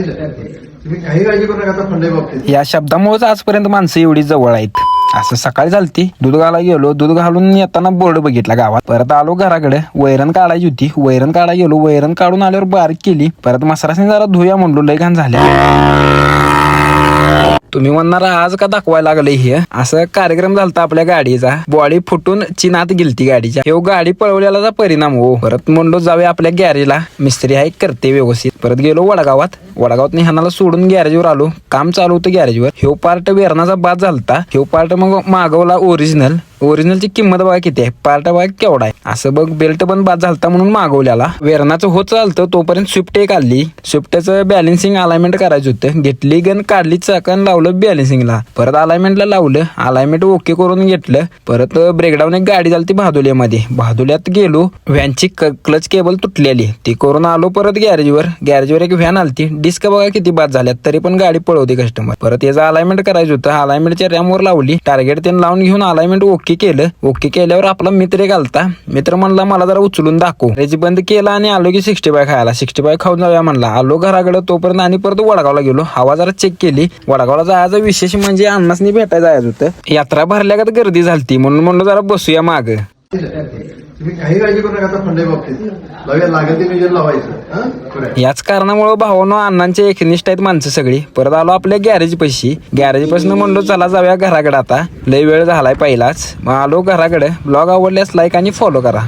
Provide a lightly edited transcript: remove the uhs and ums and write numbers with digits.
तुम्ही काही काळजी करू नका आता फंडे बाबतीत. या शब्दामुळेच आजपर्यंत माणसं एवढी जवळ आहेत. असं सकाळी झालती, दूध घालायला गेलो, दूध घालून येताना बोर्ड बघितला गावात. परत आलो घराकडे, वैरण काढायची होती, वैरण काढायला गेलो, वैरण काढून आल्यावर बारीक केली. परत मसराने जरा धुया म्हणलो, लय घाण झाल्या. तुम्ही म्हणणार आज का दाखवायला लागले हे, असं कार्यक्रम झालता आपल्या गाडीचा, बॉडी फुटून चिनात गेलती गाडीच्या. हे गाडी पळवल्याचा परिणाम हो. परत म्हणलो जाऊया आपल्या गॅरेजला, मिस्त्री आहे करते व्यवस्थित. परत गेलो वडगावात निहानाला सोडून गॅरेजवर आलो. काम चालू होतं गॅरेजवर. ह्यो पार्ट वेरणाचा बाद झालता. ह्यो पार्ट मग मागवला ओरिजिनलची किंमत बघा किती आहे, पार्ट बघा केवढा आहे. असं बघ बेल्ट पण बाद झालता म्हणून मागवल्याला. वेरणाचं होत चालतं तोपर्यंत स्विफ्ट एक आली. स्विफ्टचं बॅलेन्सिंग अलाइनमेंट करायचं होतं. घेतली गन, काढली चाकण, लावलं बॅलेन्सिंगला. परत अलाइनमेंटला लावलं, अलाइनमेंट ओके करून घेतलं. परत ब्रेकडाऊन एक गाडी झाली भादुल्यात गेलो. व्हॅनची क्लच केबल तुटलेली, ती करून आलो परत गॅरेजवर एक व्हॅन आलती. डिस्क बघा किती बाद झाल्यात, तरी पण गाडी पळवते कस्टमर. परत याचं अलाइनमेंट करायचं होतं. अलाइनमेंटच्या रॅमवर लावली, टार्गेट त्यांनी लावून घेऊन अलाइनमेंट ओके केलं. ओके केल्यावर आपला मित्र एक आलता. मित्र म्हणला मला जरा उचलून दाखव. रेजी बंद केला आणि आलो की 65 खायला. 65 खाऊन जाऊया म्हणला. आलो घराकडे, तोपर्यंत आणि परत वडगावला गेलो. हवा जरा चेक केली. वडगावला जायचं विशेष म्हणजे अण्णासनी भेटायला जायचं होतं. यात्रा भरल्यागत गर्दी झालती म्हणून म्हणलं जरा बसूया माग. तुम्ही काही काळजी करू नका आता फंडे बाबतीत. लागेल ते नियोजन लावायचं. याच कारणामुळे भावानो अण्णांचे एकनिष्ठ आहेत माणसं सगळी. परत आलो आपल्या गॅरेज पासून म्हणलो चला जाऊया घराकडे, आता लय वेळ झालाय पहिलाच. मग आलो घराकडे. ब्लॉग आवडल्यास लाईक आणि फॉलो करा.